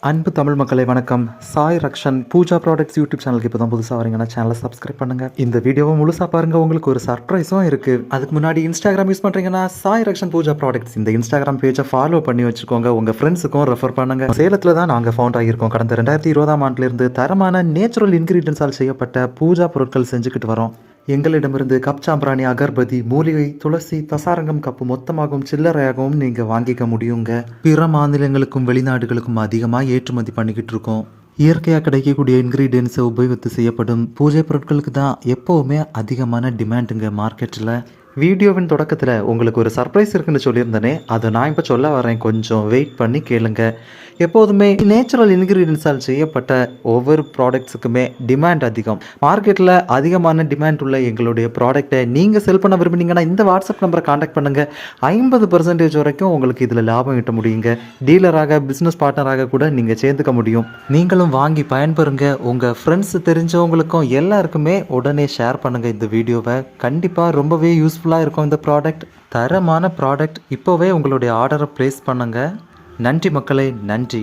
அன்பு தமிழ் மக்களை வணக்கம். சாய் ரக்ஷன் பூஜா ப்ராடக்ட்ஸ் யூடியூப் சேனலுக்கு இப்போ தான் புதுசாக வரீங்கன்னா சேனலை சப்ஸ்கிரைப் பண்ணுங்கள். இந்த வீடியோவை முழுசாக பாருங்கள், உங்களுக்கு ஒரு சர்ப்ரைஸும் இருக்குது. அதுக்கு முன்னாடி இன்ஸ்டாகிராம் யூஸ் பண்ணுறீங்கன்னா சாய் ரக்ஷன் பூஜா ப்ராடக்ட்ஸ் இந்த இன்ஸ்டாகிராம் பேஜை ஃபாலோ பண்ணி வச்சுக்கோங்க. உங்கள் ஃப்ரெண்ட்ஸுக்கும் ரெஃபர் பண்ணுங்கள். சேலத்தில் தான் நாங்கள் ஃபவுண்ட் ஆகியிருக்கோம். கடந்த 2020ஆம் ஆண்டிலிருந்து தரமான நேச்சுரல் இன்கிரீடியன்ஸால் செய்யப்பட்ட பூஜா பொருட்கள் செஞ்சுக்கிட்டு வரோம். எங்களிடமிருந்து கப் சாம்பிராணி, அகர்பதி, மூலிகை, துளசி, தசாரங்கம் கப்பு மொத்தமாகவும் சில்லறையாகவும் நீங்கள் வாங்கிக்க முடியுங்க. பிற மாநிலங்களுக்கும் வெளிநாடுகளுக்கும் அதிகமாக ஏற்றுமதி பண்ணிக்கிட்டு இருக்கோம். இயற்கையாக கிடைக்கக்கூடிய இன்க்ரீடியன்ஸை உபயோகித்து செய்யப்படும் பூஜை பொருட்களுக்கு தான் எப்போவுமே அதிகமான டிமாண்டுங்க மார்க்கெட்டில். வீடியோவின் தொடக்கத்தில் உங்களுக்கு ஒரு சர்ப்ரைஸ் இருக்குன்னு சொல்லியிருந்தேனே, அதை நான் இப்போ சொல்ல வரேன். கொஞ்சம் வெயிட் பண்ணி கேளுங்க. எப்போதுமே நேச்சுரல் இன்க்ரீடியன்ஸால் செய்யப்பட்ட ஒவ்வொரு ப்ராடக்ட்ஸுக்குமே டிமாண்ட் அதிகம். மார்க்கெட்டில் அதிகமான டிமாண்ட் உள்ள எங்களுடைய ப்ராடக்டை நீங்கள் செல் பண்ண விரும்புனீங்கன்னா இந்த வாட்ஸ்அப் நம்பரை காண்டாக்ட் பண்ணுங்கள். 50% வரைக்கும் உங்களுக்கு இதில் லாபம் ஈட்ட முடியுங்க. டீலராக, பிஸ்னஸ் பார்ட்னராக கூட நீங்கள் சேர்ந்துக்க முடியும். நீங்களும் வாங்கி பயன்பெறுங்க. உங்கள் ஃப்ரெண்ட்ஸ் தெரிஞ்சவங்களுக்கும் எல்லாருக்குமே உடனே ஷேர் பண்ணுங்கள் இந்த வீடியோவை. கண்டிப்பாக ரொம்பவே யூஸ்ஃபுல்லாக இருக்கும் இந்த ப்ராடக்ட். தரமான ப்ராடக்ட். இப்போவே உங்களுடைய ஆர்டரை ப்ளேஸ் பண்ணுங்கள். நன்றி மக்களே, நன்றி.